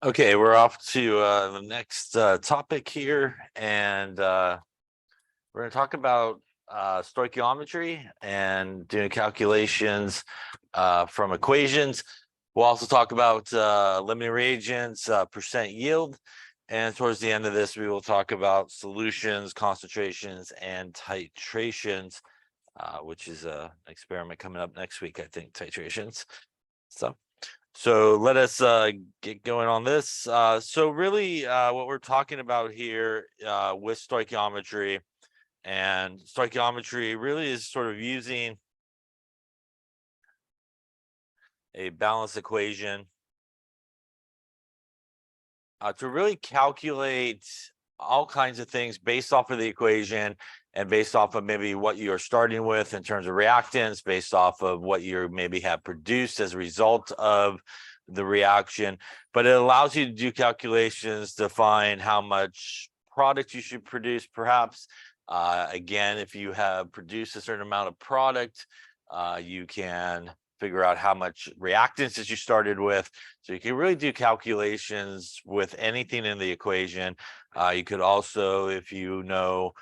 Okay, we're off to the next topic here, and we're going to talk about stoichiometry and doing calculations from equations. We'll also talk about limiting reagents, percent yield, and towards the end of this, we will talk about solutions, concentrations, and titrations, which is an experiment coming up next week, I think, titrations. So let us get going on this. So really what we're talking about here with stoichiometry, and stoichiometry really is sort of using a balanced equation to really calculate all kinds of things based off of the equation and based off of maybe what you're starting with in terms of reactants, based off of what you maybe have produced as a result of the reaction. But it allows you to do calculations to find how much product you should produce, perhaps. Again, if you have produced a certain amount of product, you can figure out how much reactants that you started with. So you can really do calculations with anything in the equation. You could also, if you know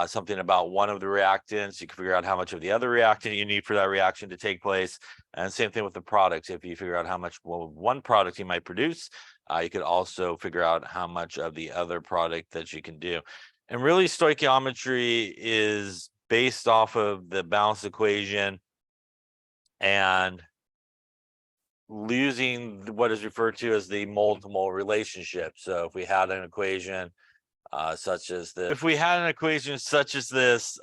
something about one of the reactants, you can figure out how much of the other reactant you need for that reaction to take place. And same thing with the products. If you figure out how much one product you might produce, you could also figure out how much of the other product that you can do. And really, stoichiometry is based off of the balanced equation and using what is referred to as the mole-to-mole relationship. So if we had an equation such as this,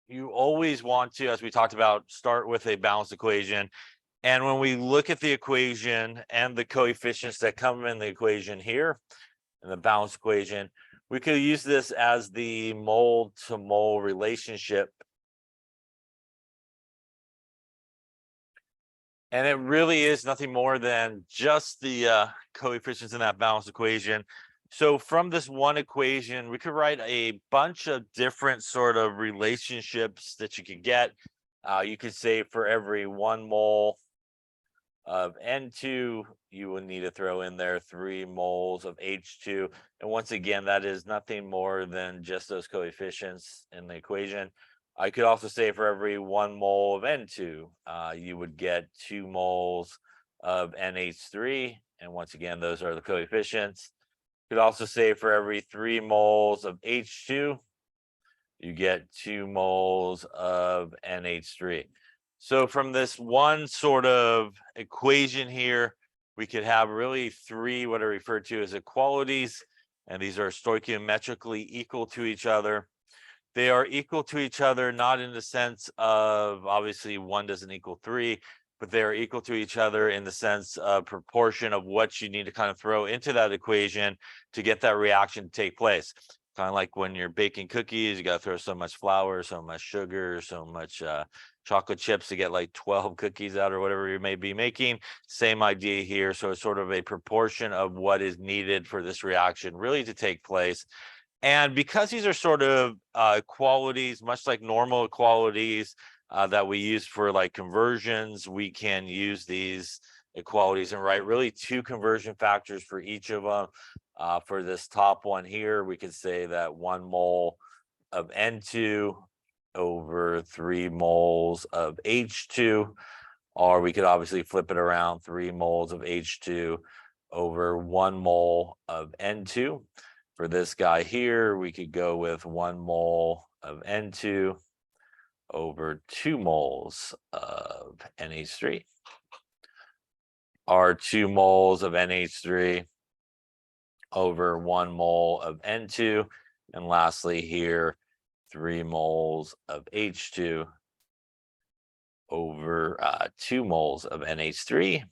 you always want to, as we talked about, start with a balanced equation. And when we look at the equation and the coefficients that come in the equation here, in the balanced equation, we could use this as the mole-to-mole relationship. And it really is nothing more than just the coefficients in that balanced equation. So from this one equation, we could write a bunch of different sort of relationships that you could get. You could say for every 1 mole of N2, you would need to throw in there 3 moles of H2. And once again, that is nothing more than just those coefficients in the equation. I could also say for every 1 mole of N2, you would get 2 moles of NH3. And once again, those are the coefficients. You could also say for every 3 moles of H2, you get 2 moles of NH3. So from this one sort of equation here, we could have really 3 what are referred to as equalities, and these are stoichiometrically equal to each other. They are equal to each other, not in the sense of obviously 1 doesn't equal 3, but they are equal to each other in the sense of proportion of what you need to kind of throw into that equation to get that reaction to take place. Kind of like when you're baking cookies, you got to throw so much flour, so much sugar, so much chocolate chips to get like 12 cookies out or whatever you may be making. Same idea here. So it's sort of a proportion of what is needed for this reaction really to take place. And because these are sort of equalities, much like normal equalities that we use for like conversions, we can use these equalities and write really 2 conversion factors for each of them. For this top one here, we could say that 1 mole of N2 over 3 moles of H2, or we could obviously flip it around, 3 moles of H2 over 1 mole of N2. For this guy here, we could go with 1 mole of N2 over 2 moles of NH3, or 2 moles of NH3 over 1 mole of N2. And lastly here, 3 moles of H2 over 2 moles of NH3,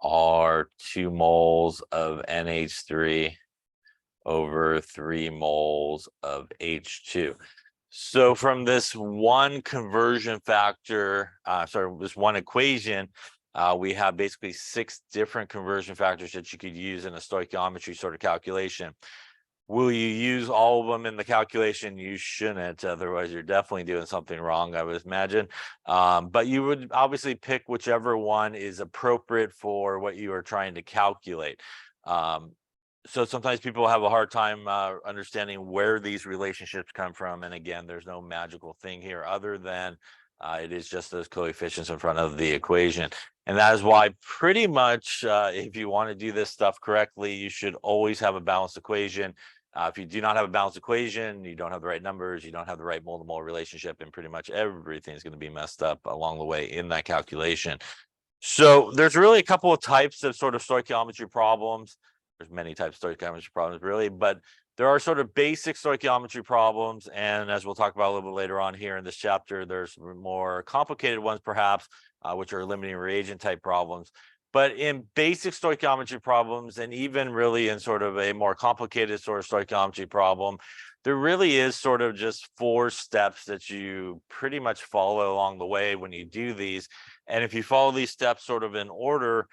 or 2 moles of NH3 over 3 moles of H2. So from this one conversion factor, this one equation, we have basically 6 different conversion factors that you could use in a stoichiometry sort of calculation. Will you use all of them in the calculation? You shouldn't, otherwise you're definitely doing something wrong, I would imagine. But you would obviously pick whichever one is appropriate for what you are trying to calculate. So sometimes people have a hard time understanding where these relationships come from. And again, there's no magical thing here other than it is just those coefficients in front of the equation. And that is why pretty much if you want to do this stuff correctly, you should always have a balanced equation. If you do not have a balanced equation, you don't have the right numbers, you don't have the right mole-to-mole relationship, and pretty much everything is going to be messed up along the way in that calculation. So there's really a couple of types of sort of stoichiometry problems. There's many types of stoichiometry problems, really, but there are sort of basic stoichiometry problems. And as we'll talk about a little bit later on here in this chapter, there's more complicated ones, perhaps, which are limiting reagent type problems. But in basic stoichiometry problems, and even really in sort of a more complicated sort of stoichiometry problem, there really is sort of just 4 steps that you pretty much follow along the way when you do these. And if you follow these steps sort of in order,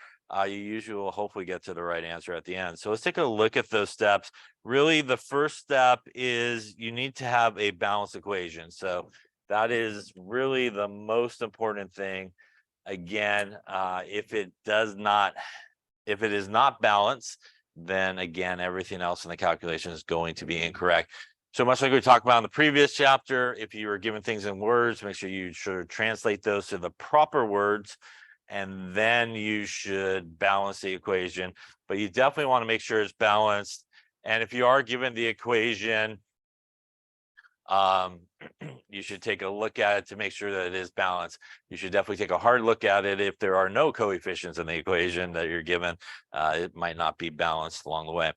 you usually will hopefully get to the right answer at the end. So let's take a look at those steps. Really, the first step is you need to have a balanced equation. So that is really the most important thing. Again, if it is not balanced, then again, everything else in the calculation is going to be incorrect. So much like we talked about in the previous chapter, if you were given things in words, make sure you should translate those to the proper words, and then you should balance the equation. But you definitely want to make sure it's balanced. And if you are given the equation, you should take a look at it to make sure that it is balanced. You should definitely take a hard look at it. If there are no coefficients in the equation that you're given, it might not be balanced along the way.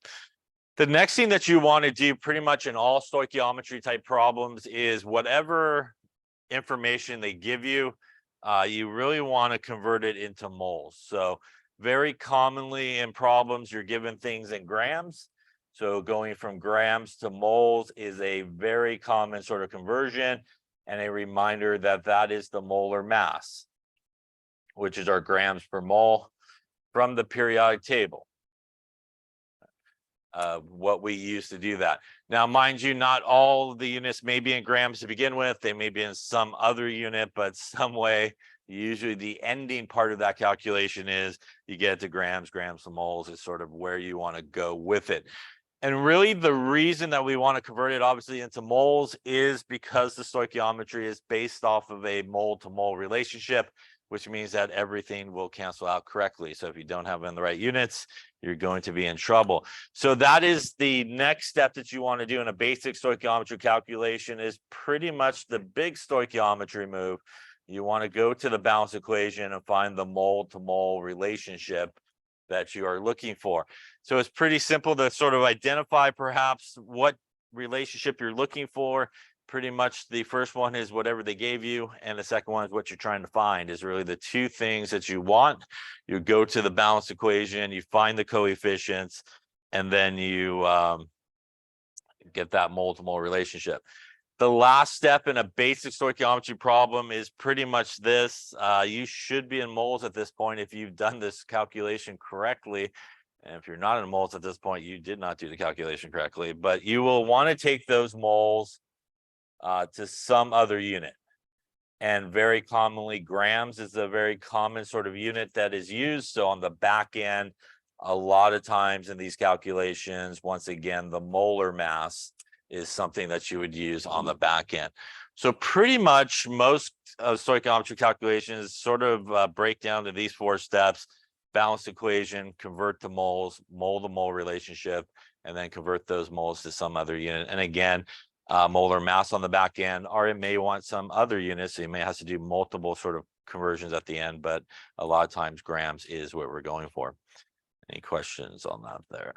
The next thing that you want to do pretty much in all stoichiometry type problems is whatever information they give you, you really want to convert it into moles. So very commonly in problems, you're given things in grams. So going from grams to moles is a very common sort of conversion, and a reminder that that is the molar mass, which is our grams per mole from the periodic table. What we use to do that. Now, mind you, not all the units may be in grams to begin with. They may be in some other unit, but some way, usually the ending part of that calculation is you get to grams to moles is sort of where you want to go with it. And really the reason that we want to convert it obviously into moles is because the stoichiometry is based off of a mole-to-mole relationship, which means that everything will cancel out correctly. So if you don't have it in the right units, you're going to be in trouble. So that is the next step that you want to do in a basic stoichiometry calculation, is pretty much the big stoichiometry move. You want to go to the balance equation and find the mole-to-mole relationship that you are looking for. So it's pretty simple to sort of identify perhaps what relationship you're looking for. Pretty much the first one is whatever they gave you, and the second one is what you're trying to find, is really the 2 things that you want. You go to the balance equation, you find the coefficients, and then you get that mole-to-mole relationship. The last step in a basic stoichiometry problem is pretty much this. You should be in moles at this point if you've done this calculation correctly. And if you're not in moles at this point, you did not do the calculation correctly. But you will want to take those moles to some other unit. And very commonly, grams is a very common sort of unit that is used. So on the back end, a lot of times in these calculations, once again, the molar mass is something that you would use on the back end. So pretty much most stoichiometry calculations sort of break down to these 4 steps: balanced equation, convert to moles, mole-to-mole relationship, and then convert those moles to some other unit. And again, molar mass on the back end, or it may want some other units. So you may have to do multiple sort of conversions at the end, but a lot of times grams is what we're going for. Any questions on that there?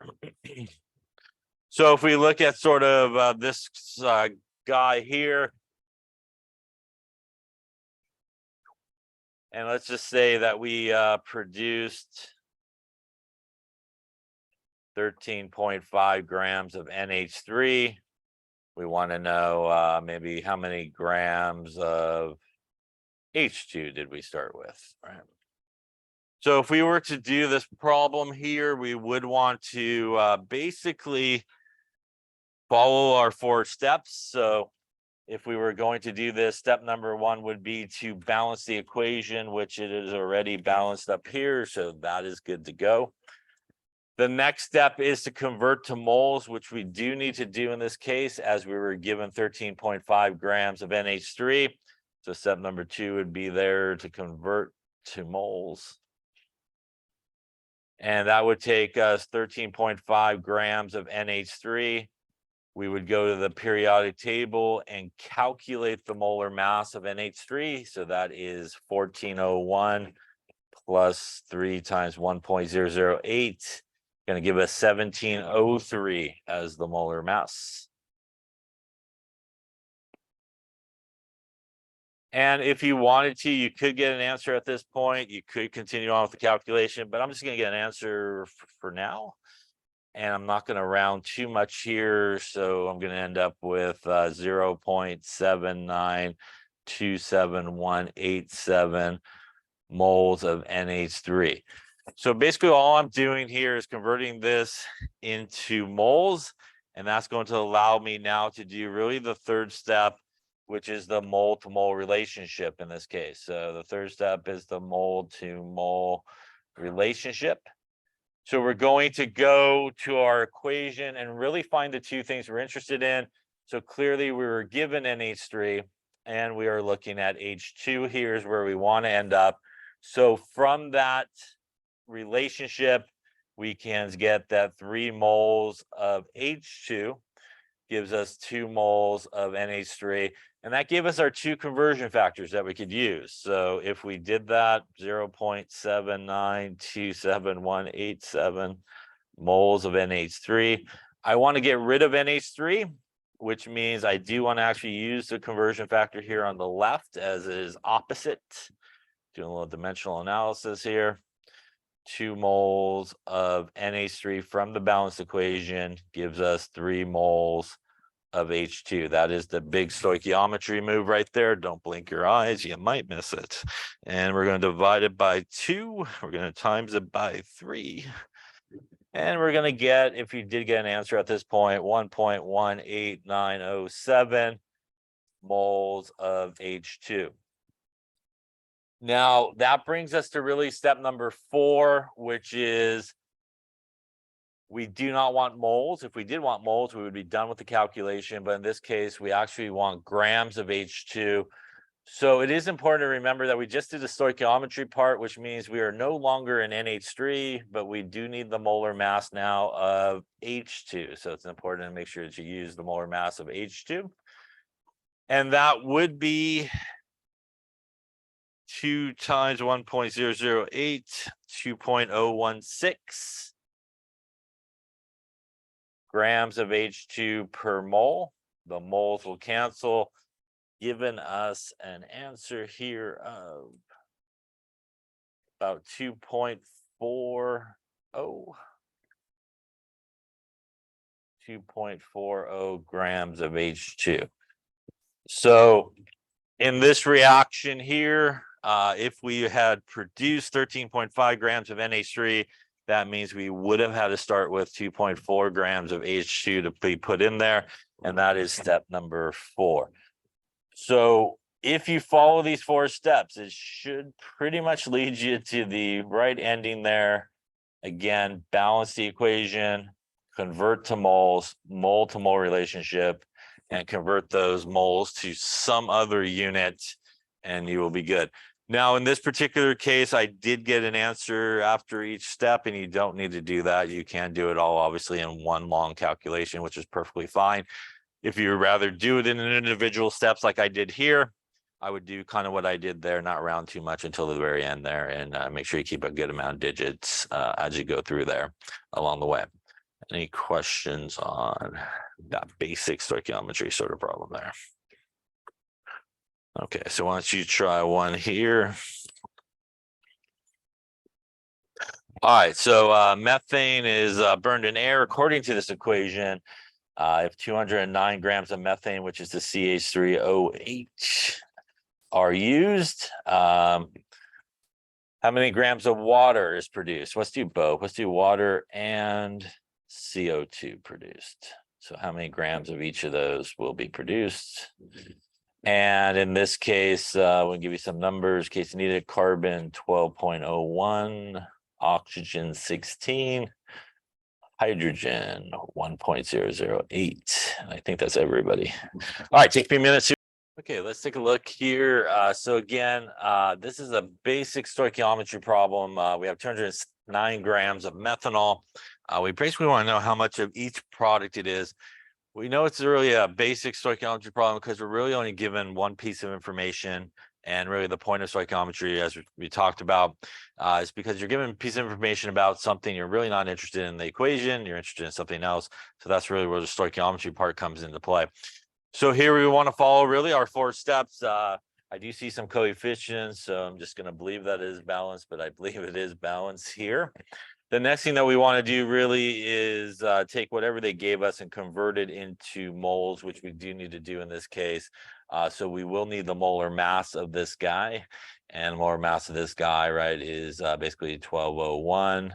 So if we look at sort of this guy here, and let's just say that we produced 13.5 grams of NH3. We want to know maybe how many grams of H2 did we start with, right? So if we were to do this problem here, we would want to basically follow our 4 steps. So if we were going to do this, step number 1 would be to balance the equation, which it is already balanced up here. So that is good to go. The next step is to convert to moles, which we do need to do in this case, as we were given 13.5 grams of NH3. So step number 2 would be there to convert to moles. And that would take us 13.5 grams of NH3. We would go to the periodic table and calculate the molar mass of NH3. So that is 1401 plus 3 times 1.008. Going to give us 1703 as the molar mass. And if you wanted to, you could get an answer at this point. You could continue on with the calculation, but I'm just going to get an answer for now. And I'm not going to round too much here. So I'm going to end up with 0.7927187 moles of NH3. So basically all I'm doing here is converting this into moles. And that's going to allow me now to do really the third step, which is the mole to mole relationship in this case. So the third step is the mole to mole relationship. So we're going to go to our equation and really find the 2 things we're interested in. So clearly we were given NH3 and we are looking at H2. Here's where we want to end up. So from that relationship, we can get that 3 moles of H2 gives us 2 moles of NH3. And that gave us our 2 conversion factors that we could use. So if we did that, 0.7927187 moles of NH3. I want to get rid of NH3, which means I do want to actually use the conversion factor here on the left as it is opposite. Doing a little dimensional analysis here. 2 moles of NH3 from the balanced equation gives us 3 moles of H2. That is the big stoichiometry move right there. Don't blink your eyes, you might miss it. And we're going to divide it by 2. We're going to times it by 3. And we're going to get, if you did get an answer at this point, 1.18907 moles of H2. Now, that brings us to really step number 4, which is we do not want moles. If we did want moles, we would be done with the calculation. But in this case, we actually want grams of H2. So it is important to remember that we just did the stoichiometry part, which means we are no longer in NH3, but we do need the molar mass now of H2. So it's important to make sure that you use the molar mass of H2. And that would be 2 times 1.008, 2.016 grams of H2 per mole. The moles will cancel, giving us an answer here of about 2.40. 2.40 grams of H2. So in this reaction here, if we had produced 13.5 grams of NH3, that means we would have had to start with 2.4 grams of H2 to be put in there. And that is step number 4. So if you follow these 4 steps, it should pretty much lead you to the right ending there. Again, balance the equation, convert to moles, mole to mole relationship, and convert those moles to some other unit, and you will be good. Now, in this particular case, I did get an answer after each step, and you don't need to do that. You can do it all, obviously, in one long calculation, which is perfectly fine. If you would rather do it in individual steps like I did here, I would do kind of what I did there, not round too much until the very end there, and make sure you keep a good amount of digits as you go through there along the way. Any questions on that basic stoichiometry sort of problem there? Okay, so why don't you try one here? All right, so methane is burned in air according to this equation. If 209 grams of methane, which is the CH3OH, are used, how many grams of water is produced? Let's do both. Let's do water and CO2 produced. So how many grams of each of those will be produced? And in this case, we'll give you some numbers. Case needed: carbon 12.01, oxygen 16, hydrogen 1.008. I think that's everybody. All right, take 3 minutes. Okay, let's take a look here. So again, this is a basic stoichiometry problem. We have 209 grams of methanol. We basically want to know how much of each product it is. We know it's really a basic stoichiometry problem because we're really only given one piece of information. And really the point of stoichiometry, as we talked about, is because you're given a piece of information about something you're really not interested in the equation, you're interested in something else. So that's really where the stoichiometry part comes into play. So here we want to follow really our 4 steps. I do see some coefficients, so I'm just going to believe that it is balanced, but I believe it is balanced here. The next thing that we want to do really is take whatever they gave us and convert it into moles, which we do need to do in this case. So we will need the molar mass of this guy, and molar mass of this guy, right, is basically 1201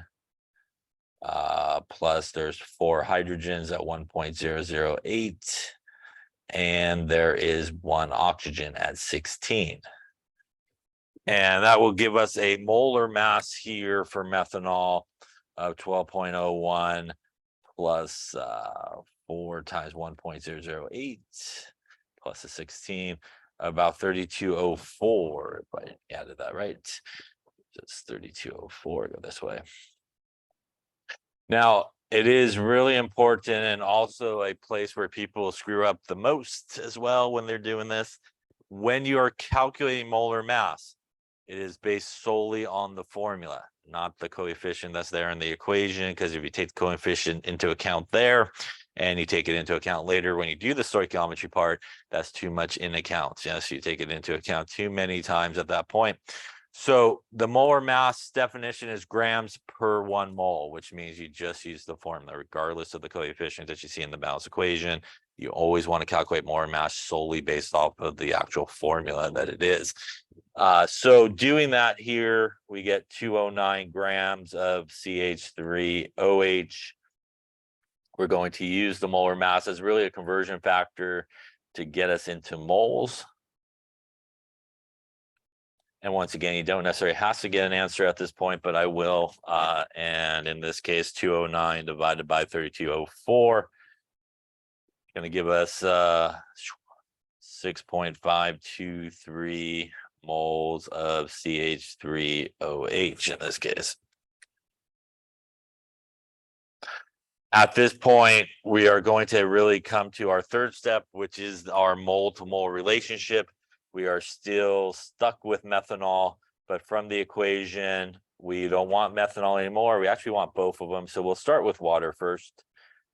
plus there's 4 hydrogens at 1.008, and there is 1 oxygen at 16. And that will give us a molar mass here for methanol of 12.01 plus 4 times 1.008 plus a 16, about 3204, if I added that right. Just 3204, go this way. Now, it is really important, and also a place where people screw up the most as well when they're doing this. When you are calculating molar mass, it is based solely on the formula, not the coefficient that's there in the equation, because if you take the coefficient into account there and you take it into account later when you do the stoichiometry part, that's too much in account. Yes, you take it into account too many times at that point. So the molar mass definition is grams per 1 mole, which means you just use the formula regardless of the coefficient that you see in the balanced equation. You always want to calculate molar mass solely based off of the actual formula that it is. So doing that here, we get 209 grams of CH3OH. We're going to use the molar mass as really a conversion factor to get us into moles. And once again, you don't necessarily have to get an answer at this point, but I will. And in this case, 209 divided by 3204 going to give us 6.523 moles of CH3OH in this case. At this point, we are going to really come to our 3rd step, which is our mole to mole relationship. We are still stuck with methanol, but from the equation, we don't want methanol anymore. We actually want both of them. So we'll start with water first.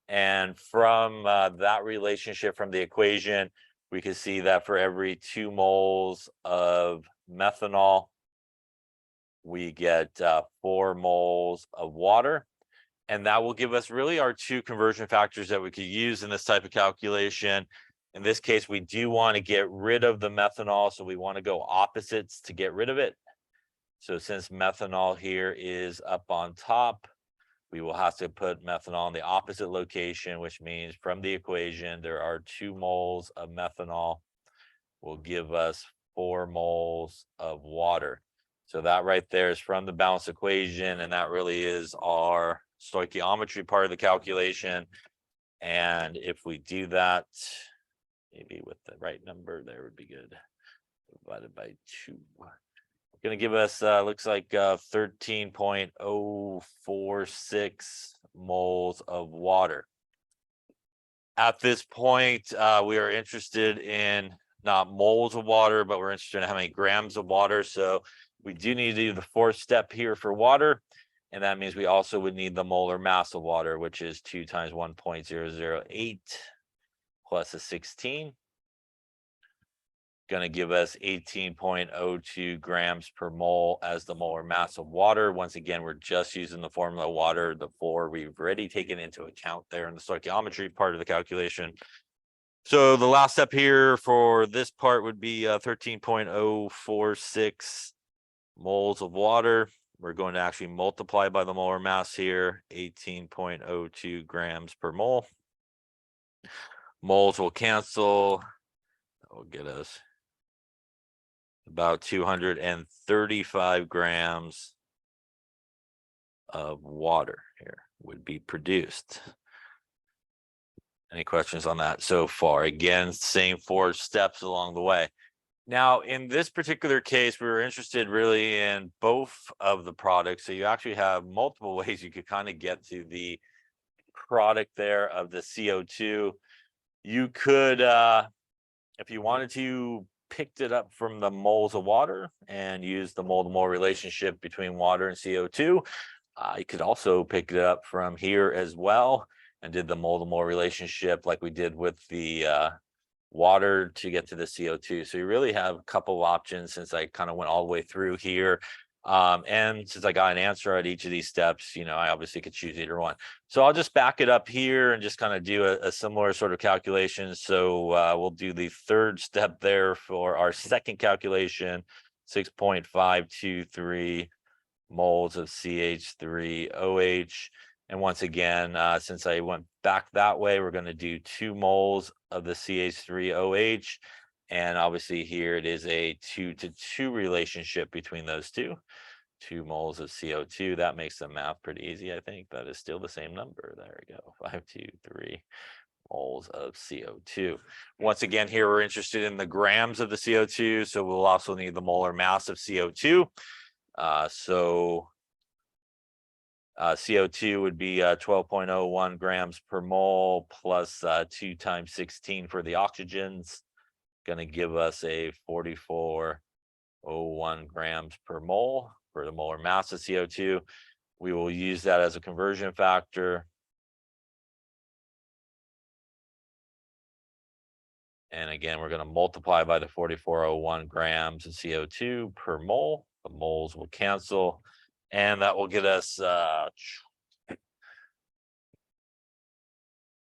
And from that relationship from the equation, we can see that for every 2 moles of methanol, we get 4 moles of water. And that will give us really our 2 conversion factors that we could use in this type of calculation. In this case, we do want to get rid of the methanol, so we want to go opposites to get rid of it. So since methanol here is up on top, we will have to put methanol in the opposite location, which means from the equation, there are 2 moles of methanol will give us 4 moles of water. So that right there is from the balanced equation, and that really is our stoichiometry part of the calculation. And if we do that, maybe with the right number there would be good, divided by 2. Going to give us looks like 13.046 moles of water. At this point, we are interested in not moles of water, but we're interested in how many grams of water. So we do need to do the 4th step here for water, and that means we also would need the molar mass of water, which is 2 times 1.008 plus a 16. Going to give us 18.02 grams per mole as the molar mass of water. Once again, we're just using the formula water. The 4 we've already taken into account there in the stoichiometry part of the calculation. So the last step here for this part would be 13.046 moles of water. We're going to actually multiply by the molar mass here, 18.02 grams per mole. Moles will cancel. That will get us about 235 grams of water here would be produced. Any questions on that so far? Again, same 4 steps along the way. Now, in this particular case, we were interested really in both of the products. So you actually have multiple ways you could kind of get to the product there of the CO2. You could, if you wanted to, picked it up from the moles of water and use the mole to mole relationship between water and CO2. You could also pick it up from here as well and did the mole to mole relationship like we did with the water to get to the CO2. So you really have a couple of options since I kind of went all the way through here. And since I got an answer at each of these steps, I obviously could choose either one. So I'll just back it up here and just kind of do a similar sort of calculation. So we'll do the 3rd step there for our second calculation, 6.523 moles of CH3OH. And once again, since I went back that way, we're going to do 2 moles of the CH3OH. And obviously here it is a 2-to-2 relationship between those two. 2 moles of CO2. That makes the math pretty easy, I think. That is still the same number. There we go. 523 moles of CO2. Once again, here we're interested in the grams of the CO2. So we'll also need the molar mass of CO2. CO2 would be 12.01 grams per mole plus 2 times 16 for the oxygens, going to give us a 44.01 grams per mole for the molar mass of CO2. We will use that as a conversion factor. And again, we're going to multiply by the 44.01 grams of CO2 per mole. The moles will cancel. And that will get us that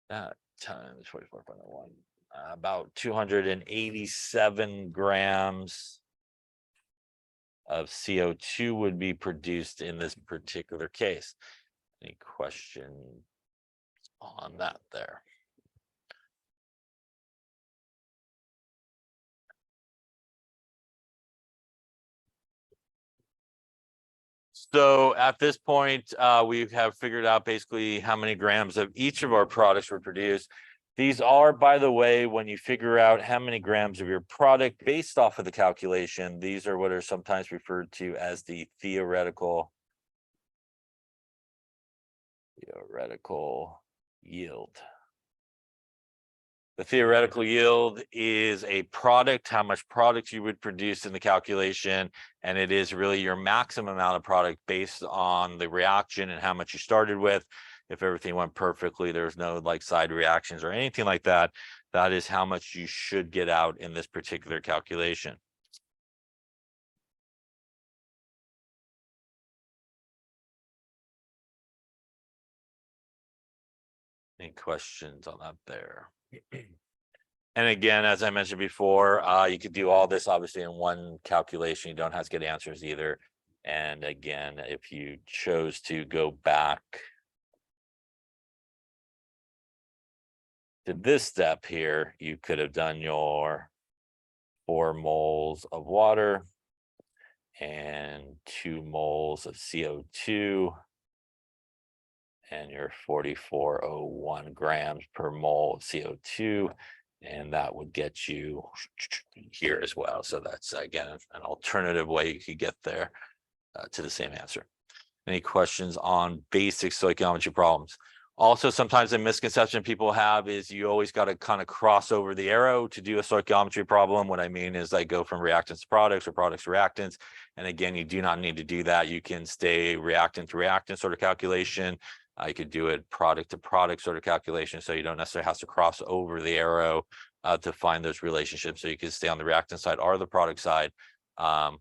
times 44.01, about 287 grams of CO2 would be produced in this particular case. Any questions on that there? So at this point, we have figured out basically how many grams of each of our products were produced. These are, by the way, when you figure out how many grams of your product based off of the calculation, these are what are sometimes referred to as the theoretical yield. The theoretical yield is a product, how much product you would produce in the calculation, and it is really your maximum amount of product based on the reaction and how much you started with. If everything went perfectly, there's no like side reactions or anything like that, that is how much you should get out in this particular calculation. Any questions on that there? And again, as I mentioned before, you could do all this obviously in one calculation. You don't have to get answers either. And again, if you chose to go back to this step here, you could have done your 4 moles of water and 2 moles of CO2 and your 44.01 grams per mole of CO2. And that would get you here as well. So that's, again, an alternative way you could get there to the same answer. Any questions on basic stoichiometry problems? Also, sometimes a misconception people have is you always got to kind of cross over the arrow to do a stoichiometry problem. What I mean is I go from reactants to products or products to reactants. And again, you do not need to do that. You can stay reactant to reactant sort of calculation. You could do it product to product sort of calculation. So you don't necessarily have to cross over the arrow to find those relationships. So you can stay on the reactant side or the product side,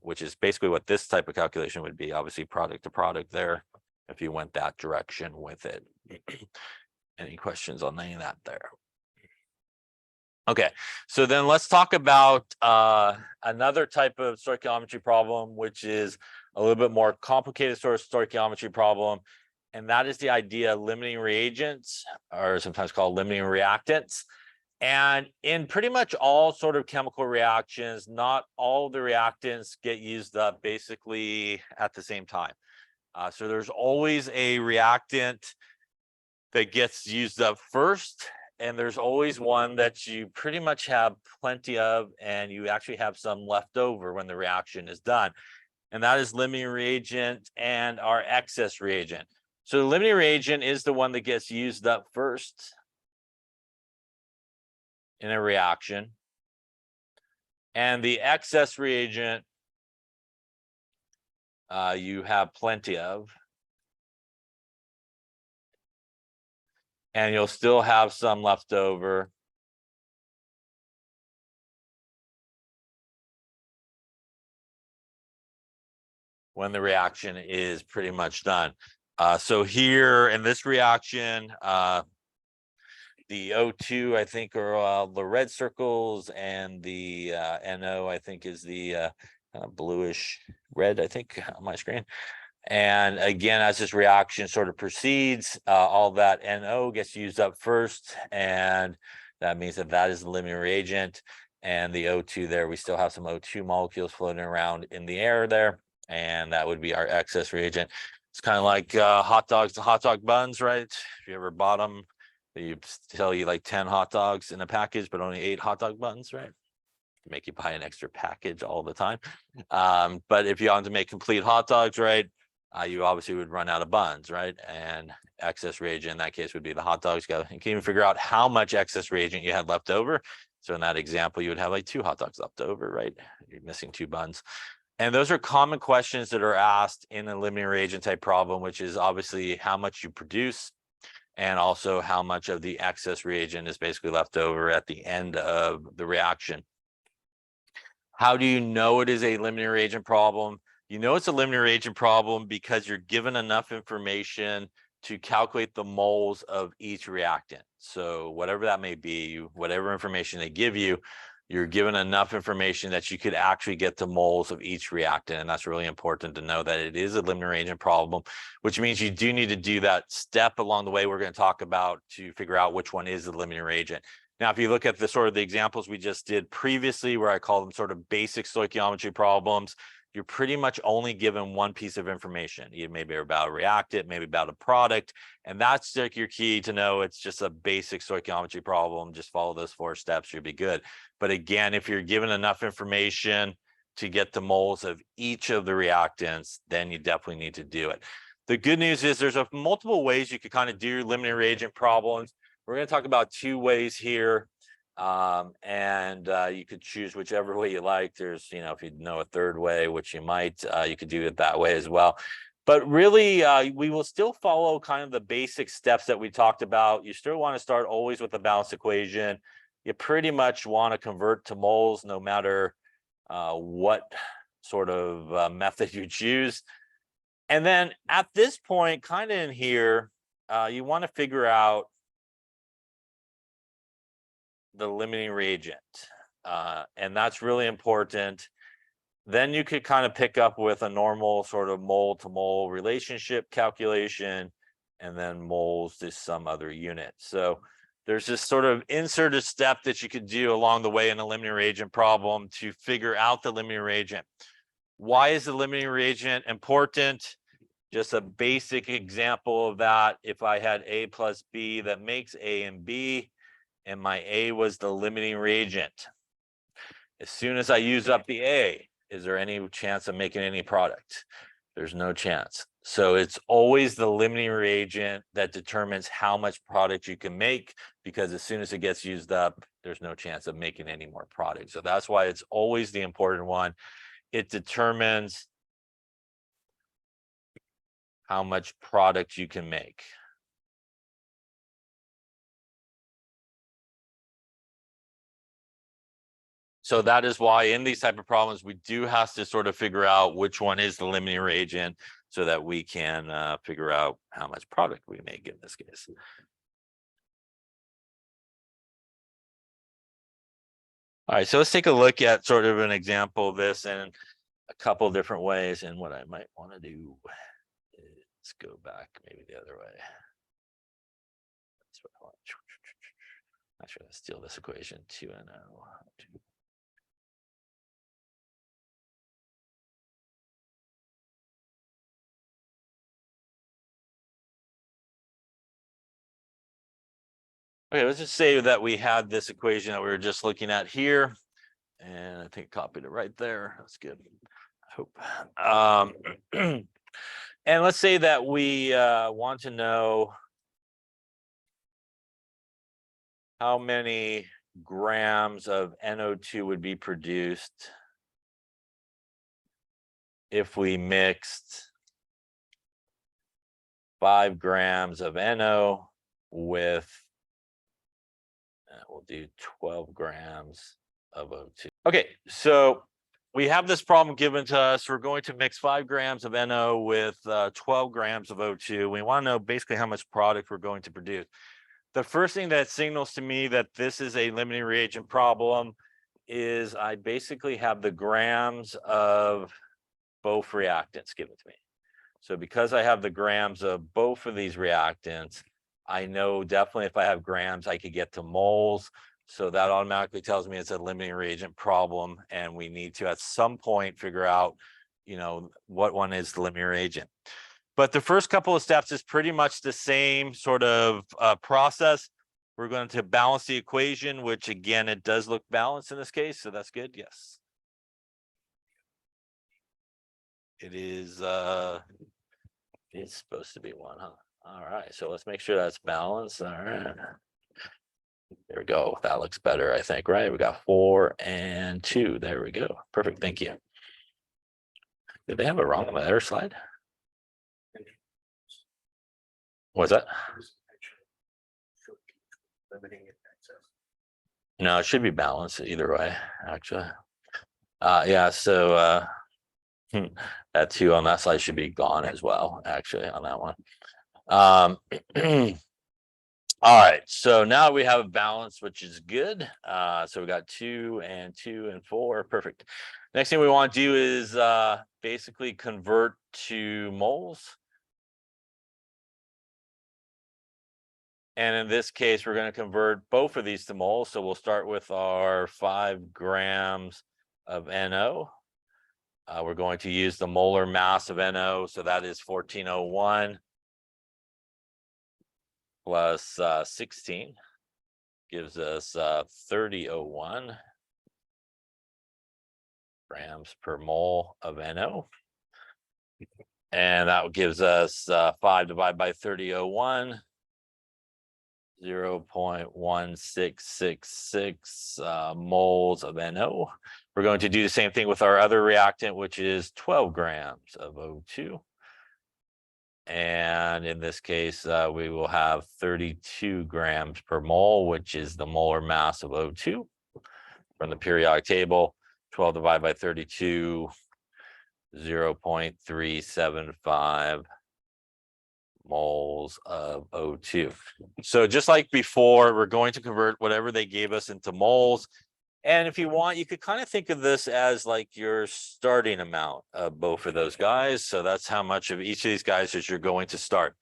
which is basically what this type of calculation would be, obviously product to product there, if you went that direction with it. Any questions on any of that there? Okay, so then let's talk about another type of stoichiometry problem, which is a little bit more complicated sort of stoichiometry problem. And that is the idea of limiting reagents, or sometimes called limiting reactants. And in pretty much all sort of chemical reactions, not all the reactants get used up basically at the same time. So there's always a reactant that gets used up first, and there's always one that you pretty much have plenty of, and you actually have some left over when the reaction is done. And that is limiting reagent and our excess reagent. So the limiting reagent is the one that gets used up first in a reaction. And the excess reagent, you have plenty of. And you'll still have some left over when the reaction is pretty much done. So here in this reaction, the O2, I think, are the red circles, and the NO, I think, is the bluish red, I think, on my screen. And again, as this reaction sort of proceeds, all that NO gets used up first, and that means that that is the limiting reagent. And the O2 there, we still have some O2 molecules floating around in the air there, and that would be our excess reagent. It's kind of like hot dogs and hot dog buns, right? If you ever bought them, they tell you like 10 hot dogs in a package, but only 8 hot dog buns, right? Make you buy an extra package all the time. But if you want to make complete hot dogs, right, you obviously would run out of buns, right? And excess reagent in that case would be the hot dogs. You can even figure out how much excess reagent you had left over. So in that example, you would have like 2 hot dogs left over, right? You're missing 2 buns. And those are common questions that are asked in a limiting reagent type problem, which is obviously how much you produce, and also how much of the excess reagent is basically left over at the end of the reaction. How do you know it is a limiting reagent problem? You know it's a limiting reagent problem because you're given enough information to calculate the moles of each reactant. So whatever that may be, whatever information they give you, you're given enough information that you could actually get the moles of each reactant. And that's really important to know that it is a limiting reagent problem, which means you do need to do that step along the way we're going to talk about to figure out which one is the limiting reagent. Now, if you look at the sort of the examples we just did previously, where I call them sort of basic stoichiometry problems, you're pretty much only given one piece of information. You maybe about a reactant, maybe about a product, and that's like your key to know it's just a basic stoichiometry problem. Just follow those 4 steps, you'll be good. But again, if you're given enough information to get the moles of each of the reactants, then you definitely need to do it. The good news is there's multiple ways you could kind of do your limiting reagent problems. We're going to talk about 2 ways here, and you could choose whichever way you like. There's, if you know a 3rd way, which you might, you could do it that way as well. But really, we will still follow kind of the basic steps that we talked about. You still want to start always with a balanced equation. You pretty much want to convert to moles no matter what sort of method you choose. And then at this point, kind of in here, you want to figure out the limiting reagent, and that's really important. Then you could kind of pick up with a normal sort of mole to mole relationship calculation, and then moles to some other unit. So there's this sort of inserted step that you could do along the way in a limiting reagent problem to figure out the limiting reagent. Why is the limiting reagent important? Just a basic example of that. If I had A plus B that makes A and B, and my A was the limiting reagent, as soon as I use up the A, is there any chance of making any product? There's no chance. So it's always the limiting reagent that determines how much product you can make, because as soon as it gets used up, there's no chance of making any more product. So that's why it's always the important one. It determines how much product you can make. So that is why in these type of problems, we do have to sort of figure out which one is the limiting reagent so that we can figure out how much product we make in this case. All right, so let's take a look at sort of an example of this in a couple of different ways. And what I might want to do Let's go back maybe the other way. That's what I want. Actually, let's steal this equation, 2NO. Okay, let's just say that we had this equation that we were just looking at here. And I think I copied it right there. That's good. I hope. And let's say that we want to know how many grams of NO2 would be produced if we mixed 5 grams of NO with, we'll do 12 grams of O2. Okay, so we have this problem given to us. We're going to mix 5 grams of NO with 12 grams of O2. We want to know basically how much product we're going to produce. The first thing that signals to me that this is a limiting reagent problem is I basically have the grams of both reactants given to me. So because I have the grams of both of these reactants, I know definitely if I have grams, I could get to moles. So that automatically tells me it's a limiting reagent problem, and we need to at some point figure out, what one is the limiting reagent. But the first couple of steps is pretty much the same sort of process. We're going to balance the equation, which again, it does look balanced in this case. So that's good. Yes. It is, it's supposed to be 1, huh? All right. So let's make sure that's balanced. All right. There we go. That looks better, I think, right? We got 4 and 2. There we go. Perfect. Thank you. Did they have it wrong on the other slide? What's that? No, it should be balanced either way, actually. Yeah, so that 2 on that side should be gone as well, actually, on that one. All right, so now we have a balance, which is good. So we got 2 and 2 and 4. Perfect. Next thing we want to do is basically convert to moles. And in this case, we're going to convert both of these to moles. So we'll start with our 5 grams of NO. We're going to use the molar mass of NO. So that is 1401 plus 16 gives us 3001 grams per mole of NO. And that gives us 5 divided by 3001. 0.1666 moles of NO. We're going to do the same thing with our other reactant, which is 12 grams of O2. And in this case, we will have 32 grams per mole, which is the molar mass of O2 from the periodic table. 12 divided by 32, 0.375 moles of O2. So just like before, we're going to convert whatever they gave us into moles. And if you want, you could kind of think of this as like your starting amount of both of those guys. So that's how much of each of these guys that you're going to start.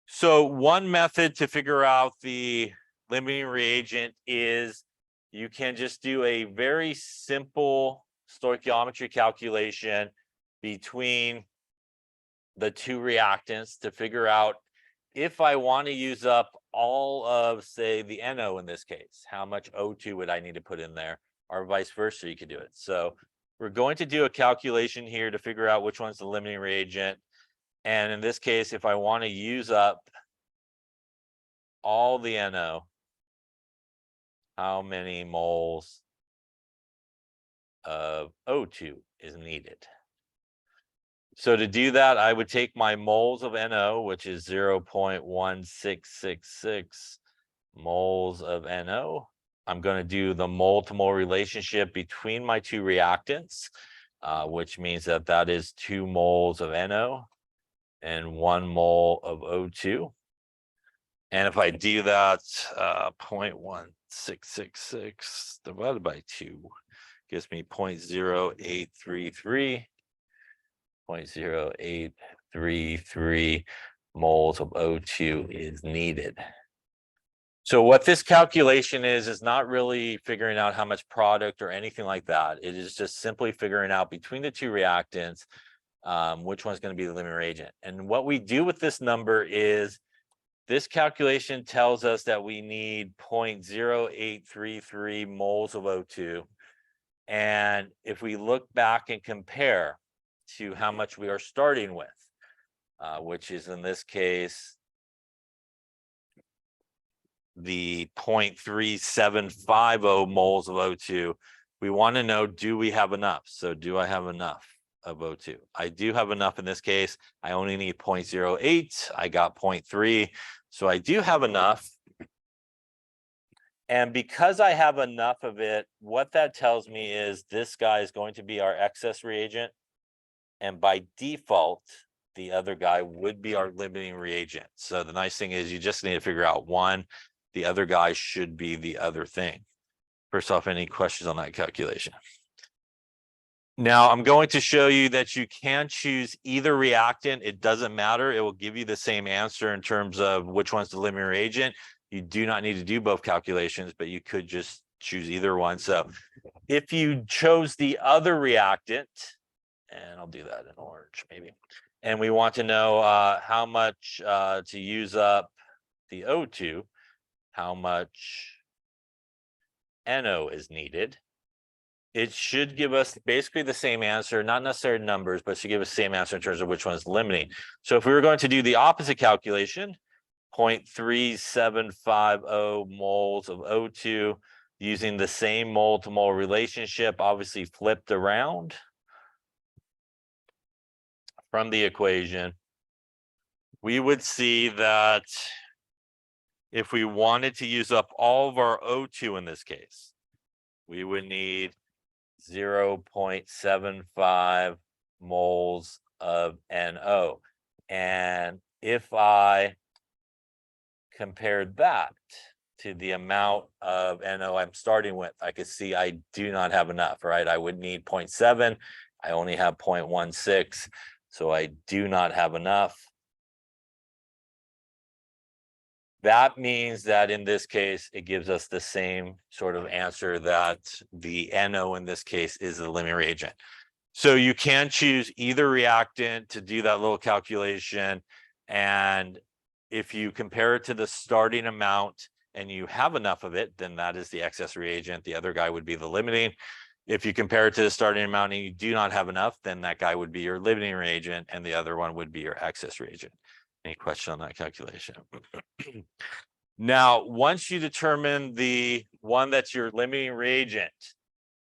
So one method to figure out the limiting reagent is you can just do a very simple stoichiometry calculation between the 2 reactants to figure out if I want to use up all of, say, the NO in this case, how much O2 would I need to put in there, or vice versa, you could do it. So we're going to do a calculation here to figure out which one's the limiting reagent. And in this case, if I want to use up all the NO, how many moles of O2 is needed? So to do that, I would take my moles of NO, which is 0.1666 moles of NO. I'm going to do the mole to mole relationship between my 2 reactants, which means that that is 2 moles of NO and 1 mole of O2. And if I do that, 0.1666 divided by 2 gives me 0.0833. 0.0833 0.33 moles of O2 is needed. So what this calculation is not really figuring out how much product or anything like that. It is just simply figuring out between the two reactants, which one's going to be the limiting reagent. And what we do with this number is this calculation tells us that we need 0.0833 moles of O2. And if we look back and compare to how much we are starting with, which is in this case, the 0.3750 moles of O2, we want to know, do we have enough? So do I have enough of O2? I do have enough in this case. I only need 0.08. I got 0.3. So I do have enough. And because I have enough of it, what that tells me is this guy is going to be our excess reagent. And by default, the other guy would be our limiting reagent. So the nice thing is you just need to figure out one, the other guy should be the other thing. First off, any questions on that calculation? Now I'm going to show you that you can choose either reactant. It doesn't matter. It will give you the same answer in terms of which one's the limiting reagent. You do not need to do both calculations, but you could just choose either one. So if you chose the other reactant, and I'll do that in orange maybe, and we want to know how much to use up the O2, how much NO is needed, it should give us basically the same answer, not necessarily numbers, but should give us the same answer in terms of which one is limiting. So if we were going to do the opposite calculation, 0.3750 moles of O2 using the same mole to mole relationship, obviously flipped around from the equation, we would see that if we wanted to use up all of our O2 in this case, we would need 0.75 moles of NO. And if I compared that to the amount of NO I'm starting with, I could see I do not have enough, right? I would need 0.7. I only have 0.16, so I do not have enough. That means that in this case, it gives us the same sort of answer that the NO in this case is the limiting reagent. So you can choose either reactant to do that little calculation. And if you compare it to the starting amount and you have enough of it, then that is the excess reagent. The other guy would be the limiting. If you compare it to the starting amount and you do not have enough, then that guy would be your limiting reagent and the other one would be your excess reagent. Any question on that calculation? Now, once you determine the one that's your limiting reagent,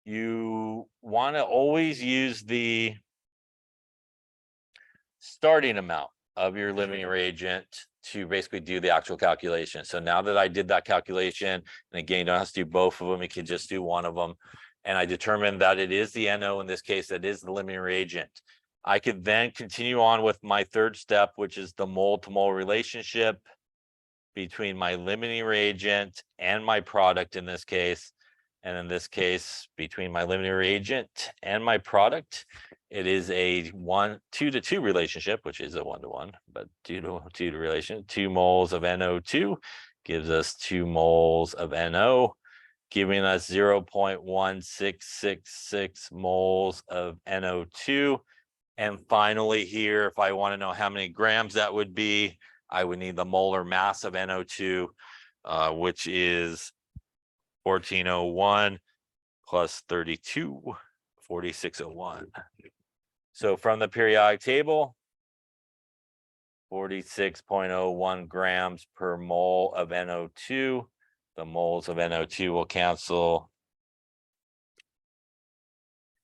you want to always use the starting amount of your limiting reagent to basically do the actual calculation. So now that I did that calculation, and again, you don't have to do both of them, you can just do one of them. And I determined that it is the NO in this case, that is the limiting reagent. I could then continue on with my third step, which is the mole to mole relationship between my limiting reagent and my product in this case. And in this case, between my limiting reagent and my product, it is a 2-to-2 relationship, which is a 1-to-1, but 2-to-2 relation. 2 moles of NO2 gives us 2 moles of NO, giving us 0.1666 moles of NO2. And finally here, if I want to know how many grams that would be, I would need the molar mass of NO2, which is 1401 plus 32, 4601. So from the periodic table, 46.01 grams per mole of NO2. The moles of NO2 will cancel.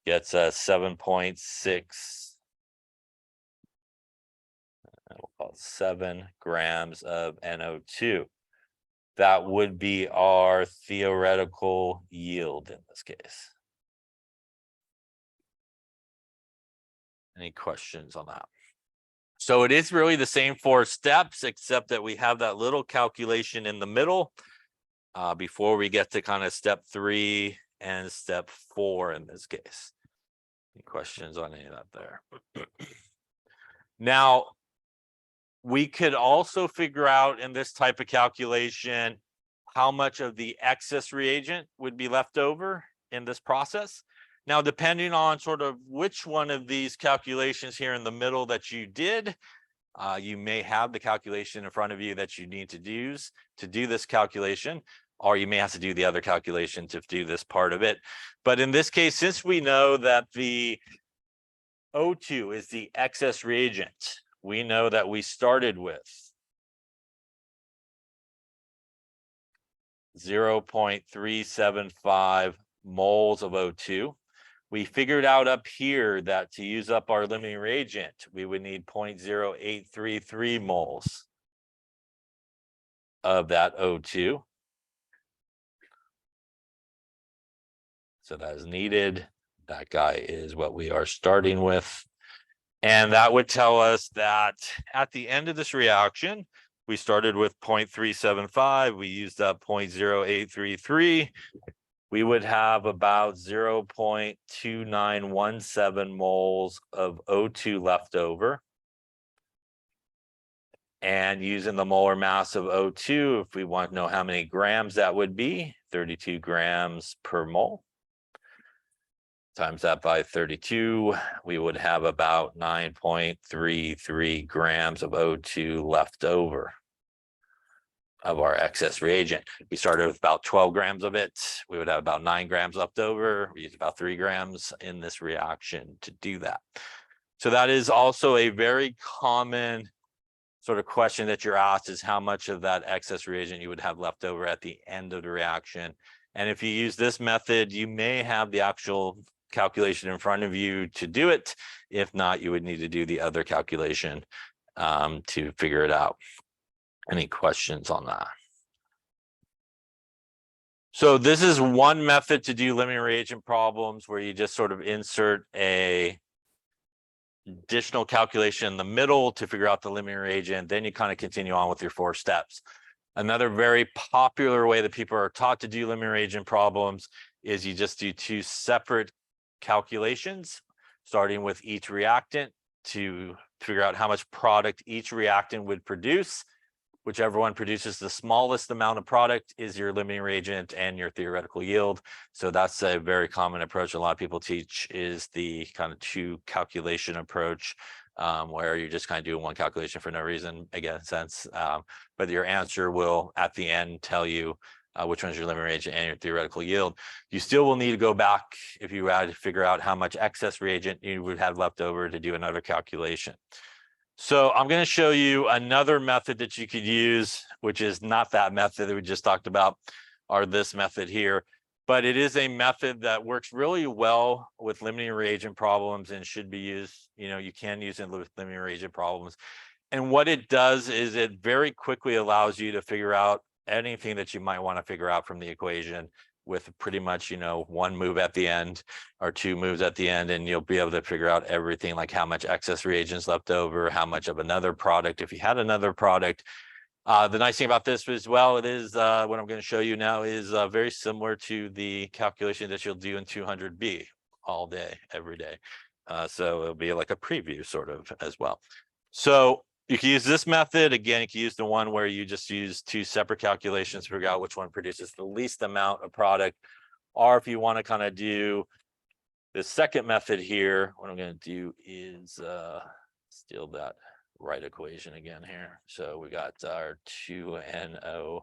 Gets us 7.6. We'll call it 7 grams of NO2. That would be our theoretical yield in this case. Any questions on that? So it is really the same 4 steps, except that we have that little calculation in the middle before we get to kind of step 3 and step 4 in this case. Any questions on any of that there? Now, we could also figure out in this type of calculation how much of the excess reagent would be left over in this process. Now, depending on sort of which one of these calculations here in the middle that you did, you may have the calculation in front of you that you need to use to do this calculation, or you may have to do the other calculation to do this part of it. But in this case, since we know that the O2 is the excess reagent, we know that we started with 0.375 moles of O2. We figured out up here that to use up our limiting reagent, we would need 0.0833 moles of that O2. So that is needed. That guy is what we are starting with. And that would tell us that at the end of this reaction, we started with 0.375, we used up 0.0833. We would have about 0.2917 moles of O2 left over. And using the molar mass of O2, if we want to know how many grams that would be, 32 grams per mole. Times that by 32, we would have about 9.33 grams of O2 left over of our excess reagent. We started with about 12 grams of it. We would have about 9 grams left over. We used about 3 grams in this reaction to do that. So that is also a very common sort of question that you're asked, is how much of that excess reagent you would have left over at the end of the reaction. And if you use this method, you may have the actual calculation in front of you to do it. If not, you would need to do the other calculation to figure it out. Any questions on that? So this is one method to do limiting reagent problems where you just sort of insert a additional calculation in the middle to figure out the limiting reagent. Then you kind of continue on with your 4 steps. Another very popular way that people are taught to do limiting reagent problems is you just do 2 separate calculations, starting with each reactant to figure out how much product each reactant would produce. Whichever one produces the smallest amount of product is your limiting reagent and your theoretical yield. So that's a very common approach a lot of people teach, is the kind of 2 calculation approach, where you're just kind of doing one calculation for no reason, again, sense. But your answer will at the end tell you which one's your limiting reagent and your theoretical yield. You still will need to go back if you had to figure out how much excess reagent you would have left over to do another calculation. So I'm going to show you another method that you could use, which is not that method that we just talked about, or this method here, but it is a method that works really well with limiting reagent problems and should be used. You can use it with limiting reagent problems. And what it does is it very quickly allows you to figure out anything that you might want to figure out from the equation with pretty much, 1 move at the end or 2 moves at the end, and you'll be able to figure out everything, like how much excess reagents left over, how much of another product, if you had another product. The nice thing about this as well, it is what I'm going to show you now is very similar to the calculation that you'll do in 200B all day, every day. So it'll be like a preview sort of as well. So you can use this method. Again, you can use the one where you just use 2 separate calculations to figure out which one produces the least amount of product. Or if you want to kind of do the second method here, what I'm going to do is steal that right equation again here. So we got our 2NO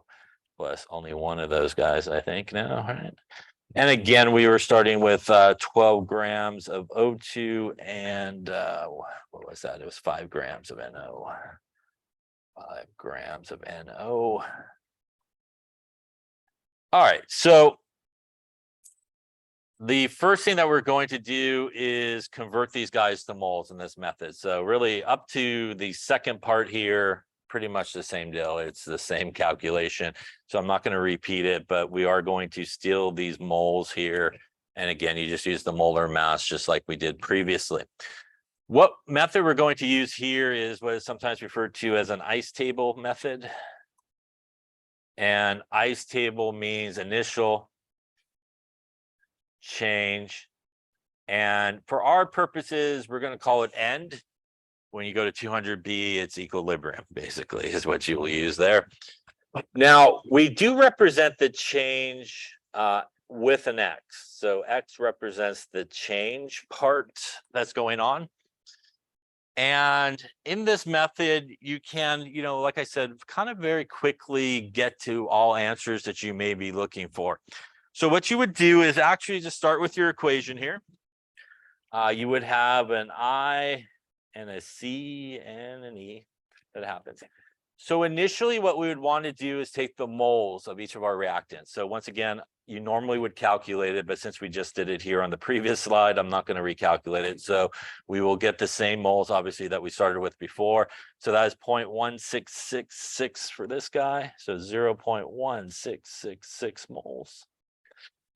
plus only one of those guys, I think now, right? And again, we were starting with 12 grams of O2 and what was that? It was 5 grams of NO. 5 grams of NO. All right, so the first thing that we're going to do is convert these guys to moles in this method. So really up to the second part here, pretty much the same deal. It's the same calculation. So I'm not going to repeat it, but we are going to steal these moles here. And again, you just use the molar mass just like we did previously. What method we're going to use here is what is sometimes referred to as an ice table method. And ice table means initial, change, and for our purposes, we're going to call it end. When you go to 200B, it's equilibrium, basically, is what you will use there. Now, we do represent the change with an X. So X represents the change part that's going on. And in this method, you can, like I said, kind of very quickly get to all answers that you may be looking for. So what you would do is actually just start with your equation here. You would have an I and a C and an E. That happens. So initially what we would want to do is take the moles of each of our reactants. So once again, you normally would calculate it, but since we just did it here on the previous slide, I'm not going to recalculate it. So we will get the same moles, obviously, that we started with before. So that is 0.1666 for this guy. So 0.1666 moles.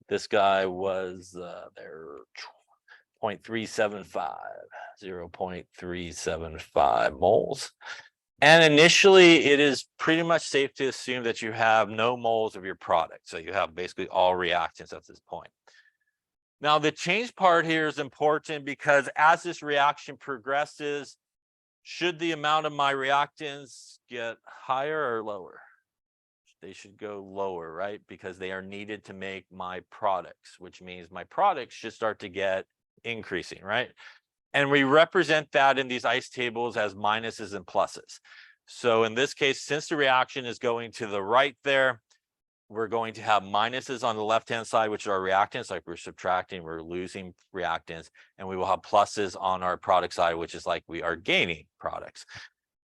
This guy was there 0.375, 0.375 moles. And initially, it is pretty much safe to assume that you have no moles of your product. So you have basically all reactants at this point. Now, the change part here is important because as this reaction progresses, should the amount of my reactants get higher or lower? They should go lower, right? Because they are needed to make my products, which means my products should start to get increasing, right? And we represent that in these ICE tables as minuses and pluses. So in this case, since the reaction is going to the right there, we're going to have minuses on the left-hand side, which are reactants, like we're subtracting, we're losing reactants, and we will have pluses on our product side, which is like we are gaining products.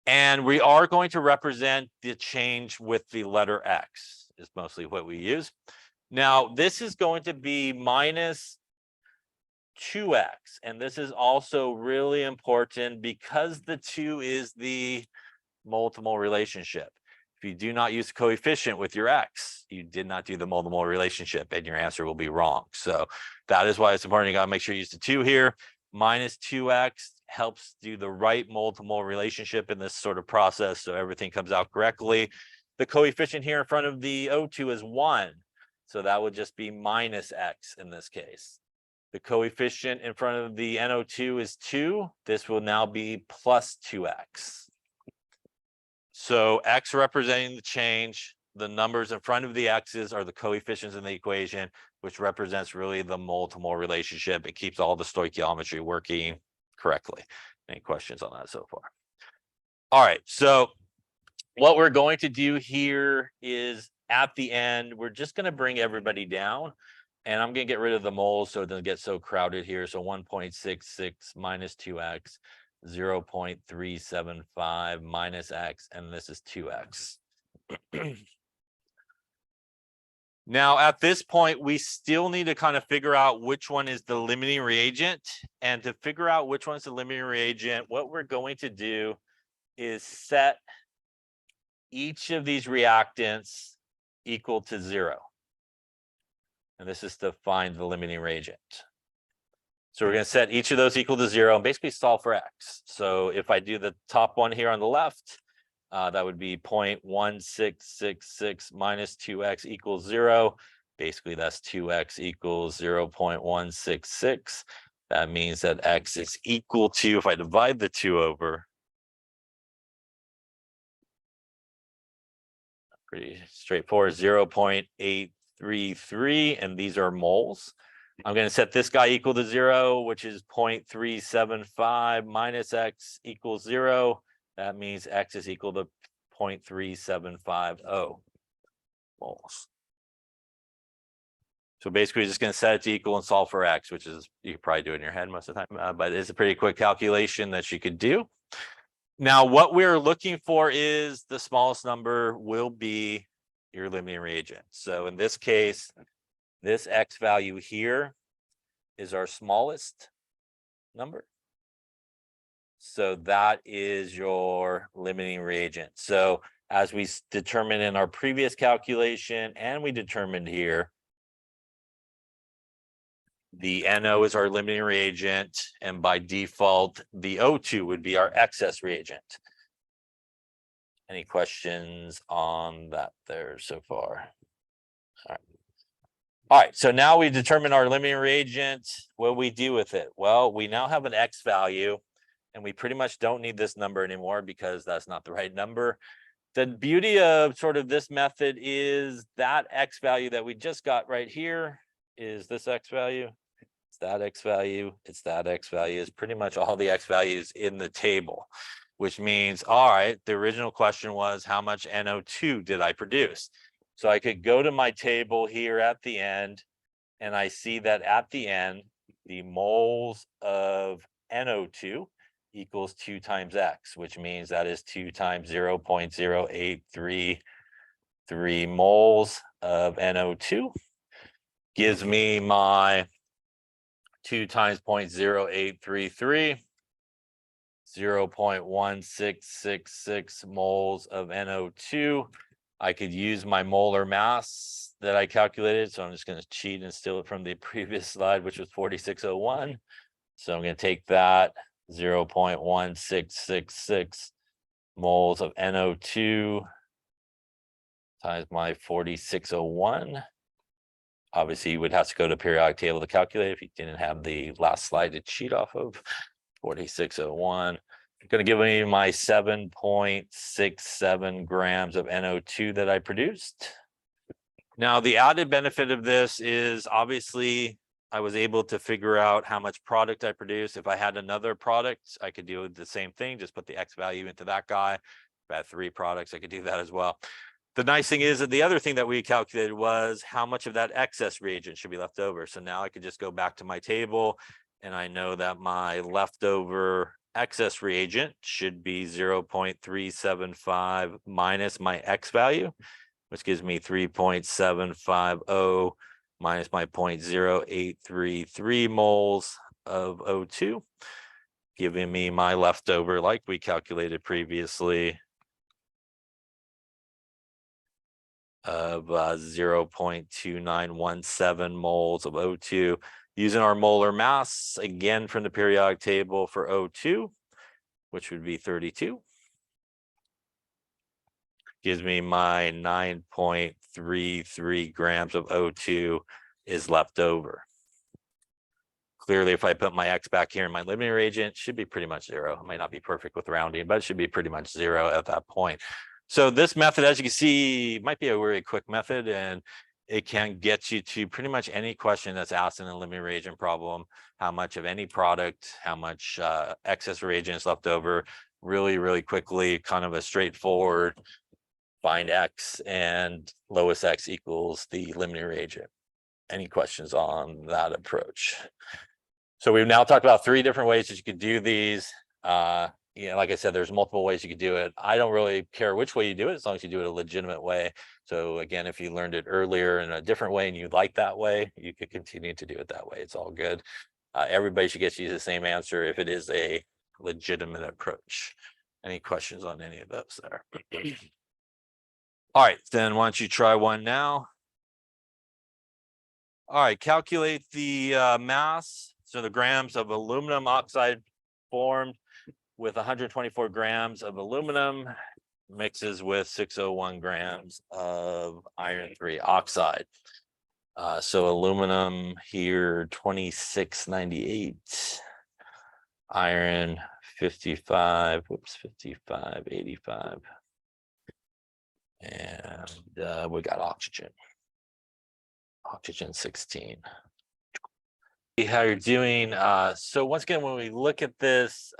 And we are going to represent the change with the letter X, is mostly what we use. Now, this is going to be minus 2x, and this is also really important because the 2 is the mole to mole relationship. If you do not use the coefficient with your x, you did not do the mole to mole relationship, and your answer will be wrong. So that is why it's important. You got to make sure you use the 2 here. Minus 2x helps do the right mole to mole relationship in this sort of process, so everything comes out correctly. The coefficient here in front of the O2 is 1, so that would just be minus x in this case. The coefficient in front of the NO2 is 2. This will now be plus 2x. So x representing the change, the numbers in front of the x's are the coefficients in the equation, which represents really the mole to mole relationship. It keeps all the stoichiometry working correctly. Any questions on that so far? All right, so what we're going to do here is at the end, we're just going to bring everybody down. And I'm going to get rid of the moles so it doesn't get so crowded here. So 1.66 minus 2x, 0.375 minus x, and this is 2x. Now, at this point, we still need to kind of figure out which one is the limiting reagent. And to figure out which one's the limiting reagent, what we're going to do is set each of these reactants equal to 0. And this is to find the limiting reagent. So we're going to set each of those equal to 0 and basically solve for x. So if I do the top one here on the left, that would be 0.1666 minus 2x equals 0. Basically, that's 2x equals 0.166. That means that x is equal to, if I divide the 2 over, pretty straightforward, 0.833, and these are moles. I'm going to set this guy equal to 0, which is 0.375 minus x equals 0. That means x is equal to 0.3750 moles. So basically, just going to set it to equal and solve for x, which is, you could probably do it in your head most of the time, but it's a pretty quick calculation that you could do. Now, what we're looking for is the smallest number will be your limiting reagent. So in this case, this x value here is our smallest number. So that is your limiting reagent. So as we determined in our previous calculation, and we determined here, the NO is our limiting reagent, and by default, the O2 would be our excess reagent. Any questions on that there so far? All right, so now we determine our limiting reagent. What do we do with it? Well, we now have an X value, and we pretty much don't need this number anymore because that's not the right number. The beauty of sort of this method is that X value that we just got right here is this X value. It's that X value. It's that X value. Is pretty much all the X values in the table, which means, all right, the original question was how much NO2 did I produce? So I could go to my table here at the end, and I see that at the end, the moles of NO2 equals 2 times X, which means that is 2 times 0.0833 moles of NO2. Gives me my 2 times 0.0833, 0.1666 moles of NO2. I could use my molar mass that I calculated. So I'm just going to cheat and steal it from the previous slide, which was 4601. So I'm going to take that 0.1666 moles of NO2 times my 4601. Obviously, you would have to go to periodic table to calculate if you didn't have the last slide to cheat off of. 4601. Going to give me my 7.67 grams of NO2 that I produced. Now, the added benefit of this is obviously I was able to figure out how much product I produced. If I had another product, I could do the same thing, just put the X value into that guy. If I had 3 products, I could do that as well. The nice thing is that the other thing that we calculated was how much of that excess reagent should be left over. So now I could just go back to my table, and I know that my leftover excess reagent should be 0.375 minus my X value, which gives me 3.750 minus my 0.0833 moles of O2, giving me my leftover, like we calculated previously, of 0.2917 moles of O2. Using our molar mass, again, from the periodic table for O2, which would be 32. Gives me my 9.33 grams of O2 is left over. Clearly, if I put my X back here in my limiting reagent, it should be pretty much 0. It might not be perfect with rounding, but it should be pretty much 0 at that point. So this method, as you can see, might be a very quick method, and it can get you to pretty much any question that's asked in a limiting reagent problem. How much of any product, how much excess reagent is left over, really, really quickly, kind of a straightforward find X and lowest X equals the limiting reagent. Any questions on that approach? So we've now talked about 3 different ways that you could do these. Like I said, there's multiple ways you could do it. I don't really care which way you do it, as long as you do it a legitimate way. So again, if you learned it earlier in a different way and you like that way, you could continue to do it that way. It's all good. Everybody should get you the same answer if it is a legitimate approach. Any questions on any of those there? All right, then why don't you try one now? All right, calculate the mass. So the grams of aluminum oxide formed with 124 grams of aluminum mixes with 601 grams of iron 3 oxide. So aluminum here, 2698, iron 5585, and we got oxygen 16. How you're doing. So once again, when we look at this,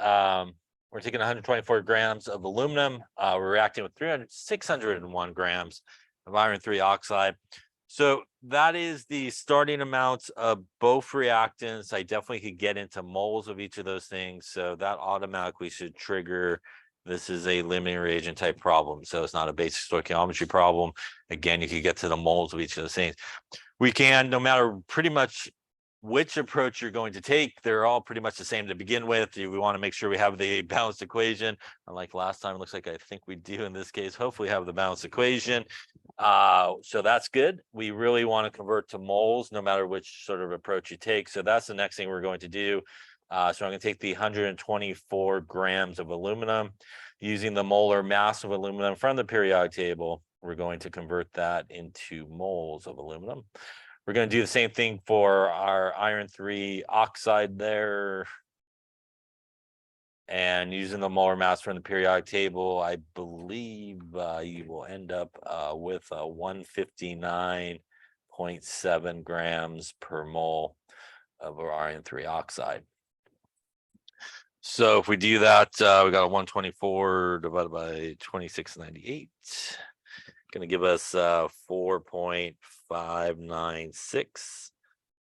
we're taking 124 grams of aluminum. We're reacting with 601 grams of iron 3 oxide. So that is the starting amounts of both reactants. I definitely could get into moles of each of those things. So that automatically should trigger. This is a limiting reagent type problem. So it's not a basic stoichiometry problem. Again, you could get to the moles of each of those things. We can, no matter pretty much which approach you're going to take, they're all pretty much the same to begin with. We want to make sure we have the balanced equation. Unlike last time, it looks like I think we do in this case, hopefully have the balanced equation. So that's good. We really want to convert to moles, no matter which sort of approach you take. So that's the next thing we're going to do. So I'm going to take the 124 grams of aluminum using the molar mass of aluminum from the periodic table. We're going to convert that into moles of aluminum. We're going to do the same thing for our iron 3 oxide there. And using the molar mass from the periodic table, I believe you will end up with 159.7 grams per mole of our iron 3 oxide. So if we do that, we got a 124 divided by 2698. Going to give us 4.596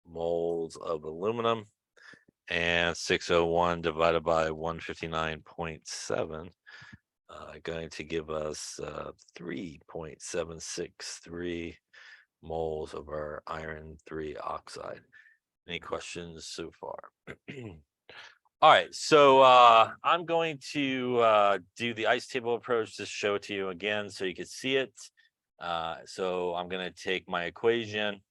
moles of aluminum, and 601 divided by 159.7 going to give us 3.763 moles of our iron 3 oxide. Any questions so far? All right, so I'm going to do the ice table approach to show it to you again so you can see it. So I'm going to take my equation.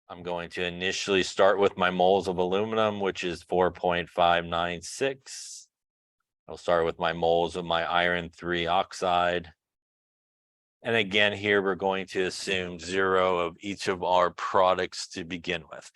I'm going to initially start with my moles of aluminum, which is 4.596. I'll start with my moles of my iron 3 oxide. And again, here we're going to assume 0 of each of our products to begin with.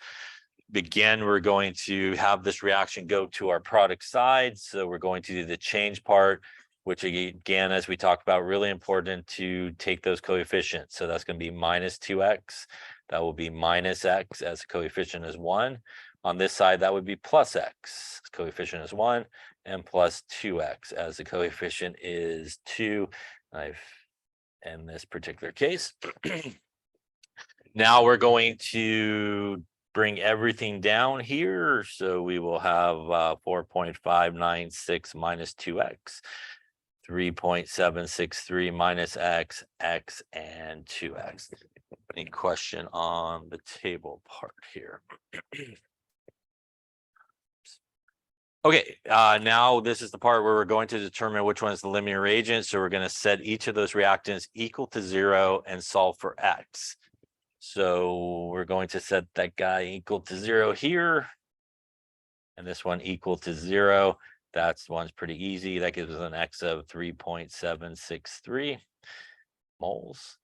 Again, we're going to have this reaction go to our product side. So we're going to do the change part, which again, as we talked about, really important to take those coefficients. So that's going to be minus 2x. That will be minus x as the coefficient is 1. On this side, that would be plus x. Coefficient is 1, and plus 2x as the coefficient is 2. In this particular case. Now we're going to bring everything down here. So we will have 4.596 minus 2x, 3.763 minus x, x, and 2x. Any question on the table part here? Okay, now this is the part where we're going to determine which one is the limiting reagent. So we're going to set each of those reactants equal to 0 and solve for x. So we're going to set that guy equal to 0 here, and this one equal to 0. That's one's pretty easy. That gives us an x of 3.763 moles.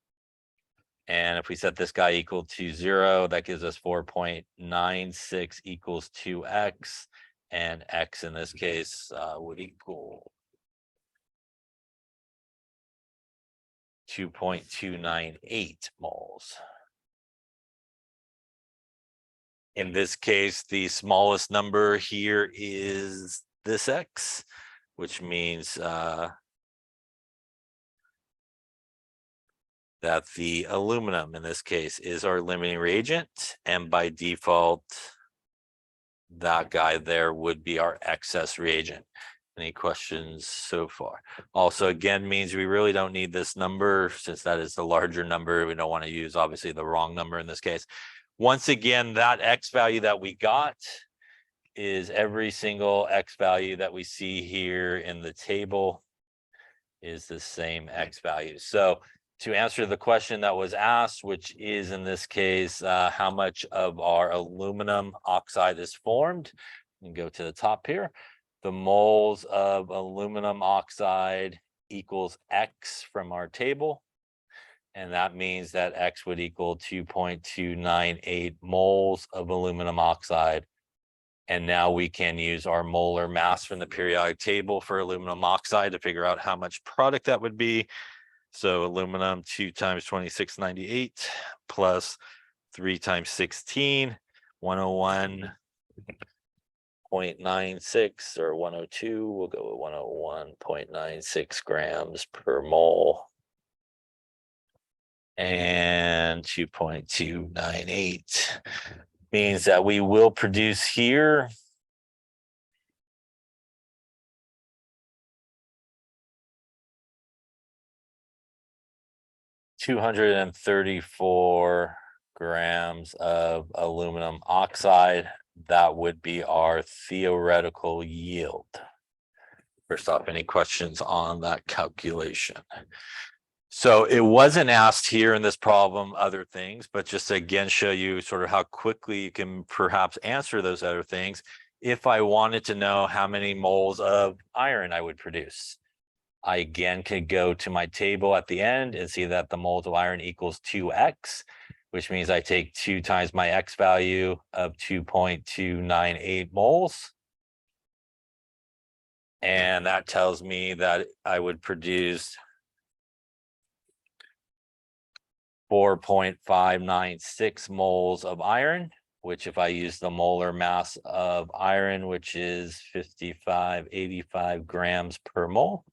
And if we set this guy equal to 0, that gives us 4.96 equals 2x. And x in this case would equal 2.298 moles. In this case, the smallest number here is this x, which means that the aluminum in this case is our limiting reagent, and by default, that guy there would be our excess reagent. Any questions so far? Also, again, means we really don't need this number since that is the larger number. We don't want to use obviously the wrong number in this case. Once again, that x value that we got is every single x value that we see here in the table is the same x value. So to answer the question that was asked, which is in this case, how much of our aluminum oxide is formed, you can go to the top here. The moles of aluminum oxide equals x from our table. And that means that x would equal 2.298 moles of aluminum oxide. And now we can use our molar mass from the periodic table for aluminum oxide to figure out how much product that would be. So aluminum 2 times 2698 plus 3 times 16, 101.96 or 102. We'll go with 101.96 grams per mole. And 2.298 means that we will produce here 234 grams of aluminum oxide. That would be our theoretical yield. First off, any questions on that calculation? So it wasn't asked here in this problem, other things, but just to again show you sort of how quickly you can perhaps answer those other things. If I wanted to know how many moles of iron I would produce, I again could go to my table at the end and see that the moles of iron equals 2x. which means I take 2 times my X value of 2.298 moles. And that tells me that I would produce 4.596 moles of iron, which if I use the molar mass of iron, which is 5585 grams per mole,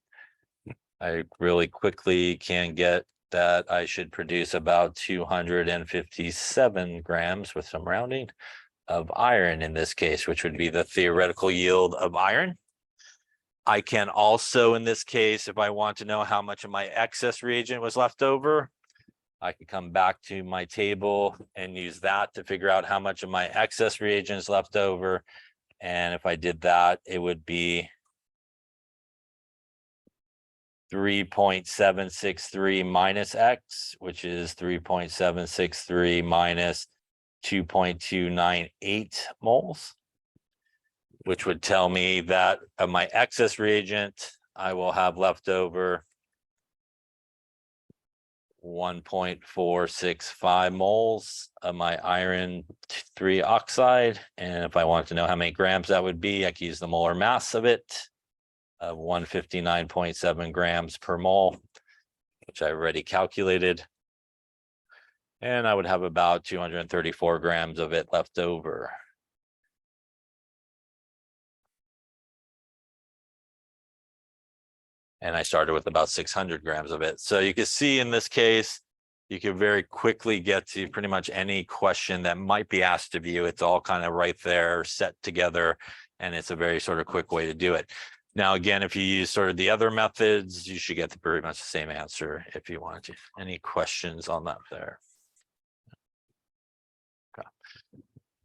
I really quickly can get that I should produce about 257 grams with some rounding of iron in this case, which would be the theoretical yield of iron. I can also, in this case, if I want to know how much of my excess reagent was left over, I can come back to my table and use that to figure out how much of my excess reagent is left over. And if I did that, it would be 3.763 minus X, which is 3.763 minus 2.298 moles, which would tell me that of my excess reagent, I will have left over 1.465 moles of my iron 3 oxide. And if I want to know how many grams that would be, I can use the molar mass of it of 159.7 grams per mole, which I already calculated. And I would have about 234 grams of it left over. And I started with about 600 grams of it. So you can see in this case, you can very quickly get to pretty much any question that might be asked of you. It's all kind of right there, set together, and it's a very sort of quick way to do it. Now, again, if you use sort of the other methods, you should get pretty much the same answer if you want to. Any questions on that there? Okay.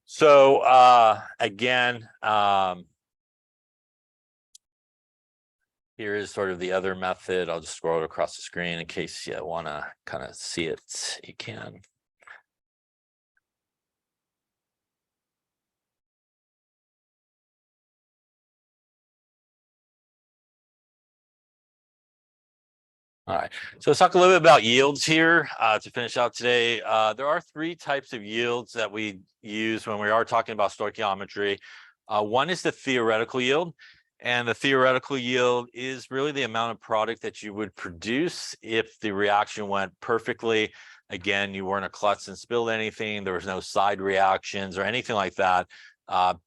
So again, here is sort of the other method. I'll just scroll across the screen in case you want to kind of see it. You can. All right, so let's talk a little bit about yields here to finish out today. There are 3 types of yields that we use when we are talking about stoichiometry. One is the theoretical yield. And the theoretical yield is really the amount of product that you would produce if the reaction went perfectly. Again, you weren't a klutz and spilled anything. There was no side reactions or anything like that.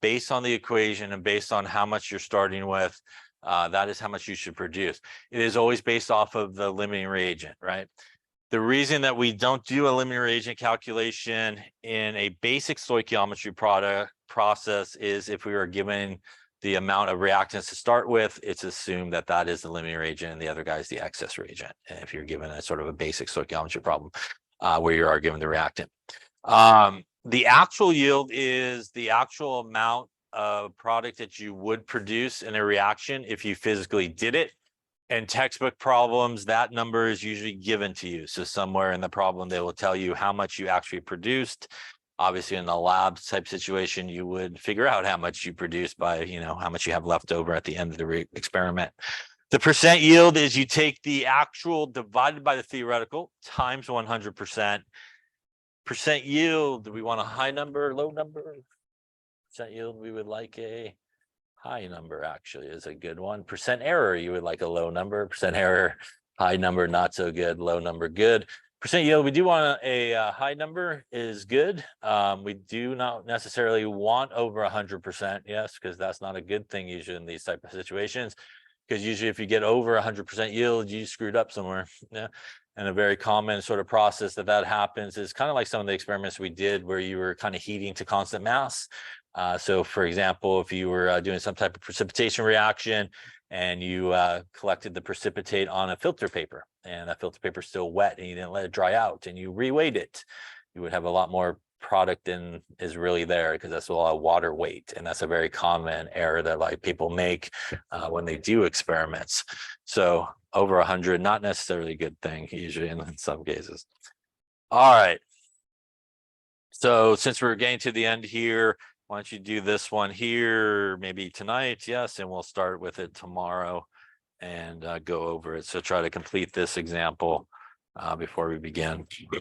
Based on the equation and based on how much you're starting with, that is how much you should produce. It is always based off of the limiting reagent, right? The reason that we don't do a limiting reagent calculation in a basic stoichiometry process is if we were given the amount of reactants to start with, it's assumed that that is the limiting reagent and the other guy is the excess reagent. And if you're given a sort of a basic stoichiometry problem where you are given the reactant. The actual yield is the actual amount of product that you would produce in a reaction if you physically did it. And textbook problems, that number is usually given to you. So somewhere in the problem, they will tell you how much you actually produced. Obviously, in the lab type situation, you would figure out how much you produced by, how much you have left over at the end of the experiment. The percent yield is you take the actual divided by the theoretical times 100%. Percent yield, do we want a high number, low number? Percent yield, we would like a high number, actually is a good one. Percent error, you would like a low number. Percent error, high number, not so good. Low number, good. Percent yield, we do want a high number is good. We do not necessarily want over 100%, yes, because that's not a good thing usually in these type of situations. Because usually if you get over 100% yield, you screwed up somewhere. Yeah. And a very common sort of process that happens is kind of like some of the experiments we did where you were kind of heating to constant mass. So for example, if you were doing some type of precipitation reaction and you collected the precipitate on a filter paper and that filter paper is still wet and you didn't let it dry out and you reweighed it, you would have a lot more product than is really there because that's a lot of water weight. And that's a very common error that like people make when they do experiments. So over 100, not necessarily a good thing usually in some cases. All right. So since we're getting to the end here, why don't you do this one here, maybe tonight? Yes, and we'll start with it tomorrow and go over it. So try to complete this example before we begin.